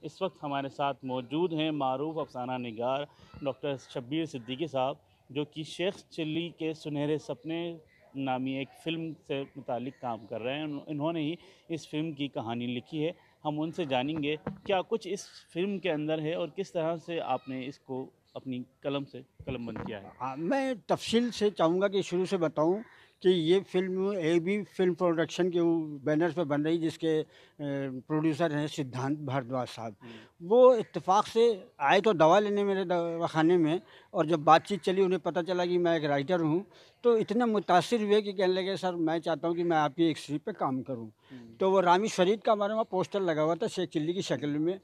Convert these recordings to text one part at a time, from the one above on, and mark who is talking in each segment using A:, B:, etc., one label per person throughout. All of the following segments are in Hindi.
A: इस वक्त हमारे साथ मौजूद हैं मारूफ अफसाना निगार डॉक्टर शब्बीर सिद्दीकी साहब, जो कि शेख चिल्ली के सुनहरे सपने नामी एक फ़िल्म से मुतालिक काम कर रहे हैं। इन्होंने ही इस फ़िल्म की कहानी लिखी है। हम उनसे जानेंगे क्या कुछ इस फ़िल्म के अंदर है और किस तरह से आपने इसको अपनी कलम से कलमबंद किया है।
B: हाँ, मैं तफ़सील से चाहूँगा कि शुरू से बताऊँ कि ये फ़िल्म एबी फ़िल्म प्रोडक्शन के बैनर पे बन रही, जिसके प्रोड्यूसर हैं सिद्धांत भारद्वाज साहब। वो इत्तेफ़ाक से आए तो दवा लेने मेरे दवाख़ाने में, और जब बातचीत चली उन्हें पता चला कि मैं एक राइटर हूँ, तो इतने मुतासिर हुए कि कहने लगे, सर मैं चाहता हूँ कि मैं आपकी एक स्क्रिप्ट पे काम करूँ। तो वो रामी फ़रीद का हमारे वहाँ पोस्टर लगा हुआ था शेख चिल्ली की शक्ल में,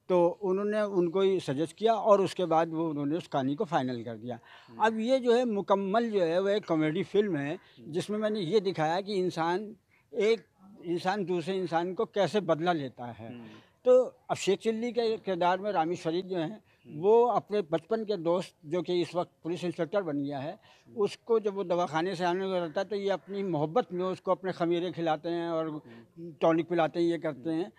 B: तो उन्होंने उनको ही सजेस्ट किया और उसके बाद वो उन्होंने उस कहानी को फ़ाइनल कर दिया। अब ये जो है मुकम्मल जो है वो एक कॉमेडी फ़िल्म है, जिसमें मैंने ये दिखाया कि एक इंसान दूसरे इंसान को कैसे बदला लेता है। तो अब शेख चिल्ली के किरदार में रामी शरीफ जो हैं, वो अपने बचपन के दोस्त, जो कि इस वक्त पुलिस इंस्पेक्टर बन गया है, उसको जब वो दवाखाने से आने को रहता है तो ये अपनी मोहब्बत में उसको अपने ख़मीरे खिलाते हैं और टॉनिक पिलाते हैं, ये करते हैं।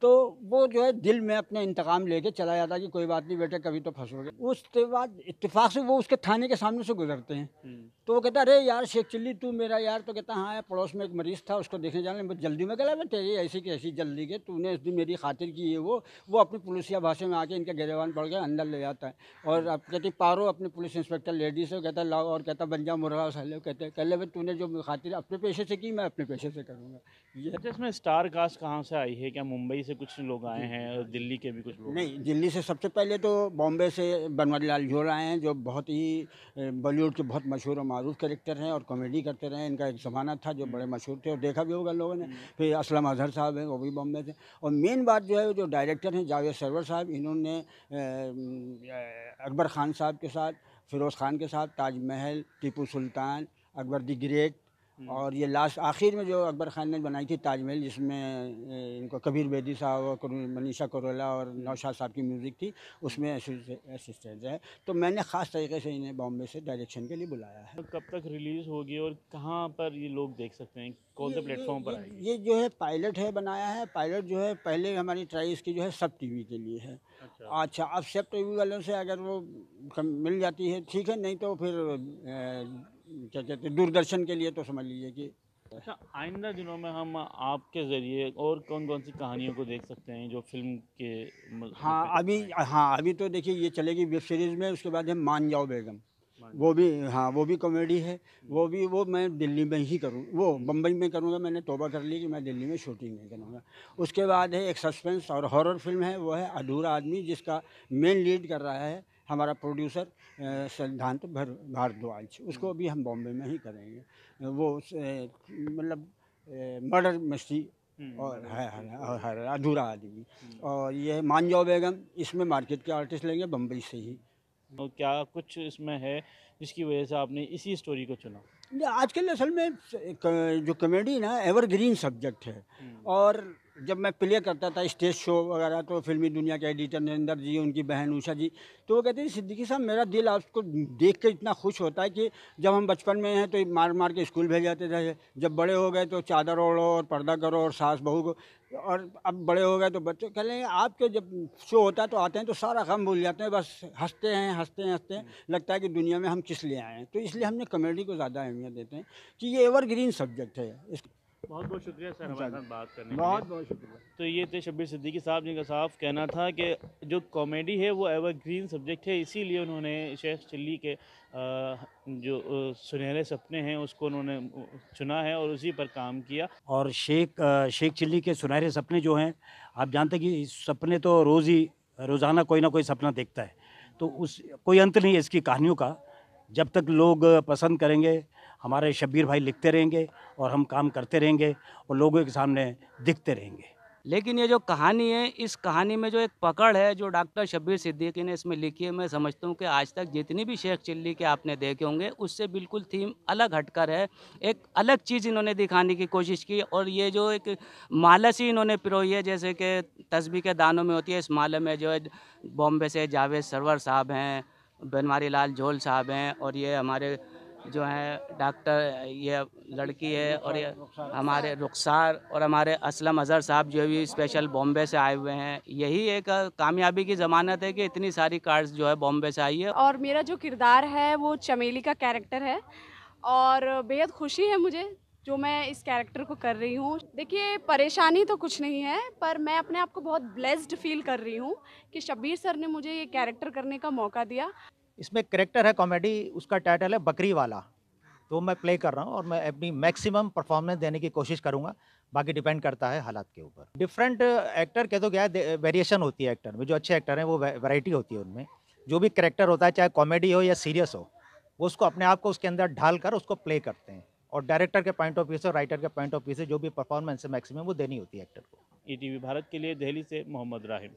B: तो वो जो है दिल में अपने इंतकाम लेके चला जाता है कि कोई बात नहीं बेटे, कभी तो फंसोगे। उसके बाद इत्तेफाक से वो उसके थाने के सामने से गुजरते हैं, तो वो कहता है, अरे यार शेख चिल्ली तू मेरा यार। तो कहता है, हाँ यार, पड़ोस में एक मरीज़ था, उसको देखने जाने में जल्दी में। गला बेटे ये ऐसी की ऐसी जल्दी के, तूने इस दिन मेरी खातिर की है। वो अपनी पुलिसिया भाषा में आके इनके गिरबान पड़ के अंदर ले जाता है। और अब कहती पारो अपने पुलिस इंस्पेक्टर लेडी से, कहता लाओ, और कहता बन जा मुर्गा साले। कहते कह ले भाई, तूने जो खातिर अपने पेशे से की, मैं अपने पेशे से करूँगा। ये
A: अच्छा, इसमें स्टार कास्ट कहाँ से आई है? क्या मुंबई से कुछ लोग आए हैं और दिल्ली के भी कुछ लोग हैं?
B: नहीं, दिल्ली से सबसे पहले तो बॉम्बे से बनवारी लाल जोड़ आए हैं, जो बहुत ही बॉलीवुड के बहुत मशहूर और मारूफ कैरेक्टर हैं और कॉमेडी करते रहे। इनका एक ज़माना था जो बड़े मशहूर थे और देखा भी होगा लोगों ने। फिर असलम अजहर साहब हैं, वो भी बॉम्बे से। और मेन बात जो है, जो डायरेक्टर हैं जावेद सरवर साहब, इन्होंने अकबर ख़ान साहब के साथ, फ़िरोज़ ख़ान के साथ ताजमहल, टीपू सुल्तान, अकबर द ग्रेट, और ये लास्ट आखिर में जो अकबर ख़ान ने बनाई थी ताजमहल, जिसमें इनको कबीर बेदी साहब और मनीषा कोरोला और नौशाद साहब की म्यूज़िक थी, उसमें असिस्टेंट है। तो मैंने ख़ास तरीके से इन्हें बॉम्बे से डायरेक्शन के लिए बुलाया है।
A: तो कब तक रिलीज़ होगी और कहाँ पर ये लोग देख सकते हैं? कौन से प्लेटफॉर्म पर आएगी?
B: ये जो है पायलट है, बनाया है। पायलट जो है पहले हमारी ट्राई इसकी जो है सब टीवी के लिए है।
A: अच्छा।
B: अच्छा, अब सब टीवी वालों से अगर वो मिल जाती है ठीक है, नहीं तो फिर क्या कहते हैं, दूरदर्शन के लिए तो समझ लीजिए कि
A: अच्छा, आइंदा दिनों में हम आपके ज़रिए और कौन-कौन सी कहानियों को देख सकते हैं जो फ़िल्म के
B: हाँ
A: मुतल्लिक़
B: अभी,
A: आएँ?
B: हाँ अभी तो देखिए ये चलेगी वेब सीरीज़ में। उसके बाद है मान जाओ बेगम,
A: मान
B: वो
A: लीजिए।
B: भी, हाँ वो भी कॉमेडी है। वो मैं दिल्ली में ही करूँ, वो बम्बई में करूँगा। मैंने तौबा कर ली कि मैं दिल्ली में शूटिंग नहीं करूँगा। उसके बाद है एक सस्पेंस और हॉरर फिल्म है, वो है अधूरा आदमी, जिसका मेन लीड कर रहा है हमारा प्रोड्यूसर सिद्धांत भारद्वाज। उसको भी हम बॉम्बे में ही करेंगे। वो मतलब मर्डर मिस्ट्री और है अधूरा आदमी। और ये मान जाओ बेगम, इसमें मार्केट के आर्टिस्ट लेंगे बम्बई से ही।
A: और क्या कुछ इसमें है जिसकी वजह से आपने इसी स्टोरी को चुना?
B: ये आजकल असल में जो कॉमेडी ना एवरग्रीन सब्जेक्ट है। और जब मैं प्ले करता था स्टेज शो वगैरह, तो फिल्मी दुनिया के एडिटर नरेंद्र जी, उनकी बहन उषा जी, तो वो कहते हैं, सिद्दीकी साहब मेरा दिल आपको देख के इतना खुश होता है कि जब हम बचपन में हैं तो मार मार के स्कूल भेज जाते थे, जब बड़े हो गए तो चादर ओढ़ो और पर्दा करो और सास बहू को, और अब बड़े हो गए तो बच्चे कह रहे हैं, आपके जब शो होता है तो आते हैं तो सारा गम भूल जाते हैं, बस हंसते हैं हंसते हैं हंसते हैं, लगता है कि दुनिया में हम किस लिए आए हैं। तो इसलिए हमने कॉमेडी को ज़्यादा अहमियत देते हैं कि ये एवरग्रीन सब्जेक्ट है।
A: बहुत बहुत शुक्रिया सर हमारे साथ बात करने के
B: बहुत
A: लिए।
B: बहुत शुक्रिया।
A: तो ये थे शब्बीर सिद्दीकी साहब, जिनका साफ कहना था कि जो कॉमेडी है वो एवरग्रीन सब्जेक्ट है, इसीलिए उन्होंने शेख चिल्ली के जो सुनहरे सपने हैं उसको उन्होंने चुना है और उसी पर काम किया।
C: और शेख चिल्ली के सुनहरे सपने जो हैं, आप जानते हैं कि सपने तो रोज़ाना कोई ना कोई सपना देखता है, तो उस कोई अंत नहीं है इसकी कहानियों का। जब तक लोग पसंद करेंगे, हमारे शब्बीर भाई लिखते रहेंगे और हम काम करते रहेंगे और लोगों के सामने दिखते रहेंगे।
D: लेकिन ये जो कहानी है, इस कहानी में जो एक पकड़ है जो डॉक्टर शब्बीर सिद्दीकी ने इसमें लिखी है, मैं समझता हूँ कि आज तक जितनी भी शेख चिल्ली के आपने देखे होंगे उससे बिल्कुल थीम अलग हटकर है। एक अलग चीज़ इन्होंने दिखाने की कोशिश की और ये जो एक माला सी इन्होंने पिरोई है, जैसे कि तस्बीह के दानों में होती है, इस माला में जो है बॉम्बे से जावेद सरवर साहब हैं, बनवारी लाल जोल साहब हैं और ये हमारे जो है डॉक्टर ये लड़की है, और ये हमारे रुखसार और हमारे असलम अज़हर साहब जो भी स्पेशल बॉम्बे से आए हुए हैं। यही एक कामयाबी की ज़मानत है कि इतनी सारी कार्ड्स जो है बॉम्बे से आई है।
E: और मेरा जो किरदार है वो चमेली का कैरेक्टर है और बेहद खुशी है मुझे जो मैं इस कैरेक्टर को कर रही हूँ। देखिए, परेशानी तो कुछ नहीं है, पर मैं अपने आप को बहुत ब्लेस्ड फील कर रही हूँ कि शब्बीर सर ने मुझे ये कैरेक्टर करने का मौका दिया।
F: इसमें कैरेक्टर है कॉमेडी, उसका टाइटल है बकरी वाला, तो मैं प्ले कर रहा हूँ और मैं अपनी मैक्सिमम परफॉर्मेंस देने की कोशिश करूँगा। बाकी डिपेंड करता है हालात के ऊपर। डिफरेंट एक्टर के तो क्या है, वेरिएशन होती है एक्टर में। जो अच्छे एक्टर हैं वो वैरायटी होती है उनमें। जो भी कैरेक्टर होता है, चाहे कॉमेडी हो या सीरियस हो, वो उसको अपने आप को उसके अंदर ढाल कर उसको प्ले करते हैं। और डायरेक्टर के पॉइंट ऑफ व्यू से, राइटर के पॉइंट ऑफ व्यू से जो भी परफॉर्मेंस है मैक्सिमम वो देनी होती है एक्टर को।
A: ईटीवी भारत के लिए दिल्ली से मोहम्मद राहिम।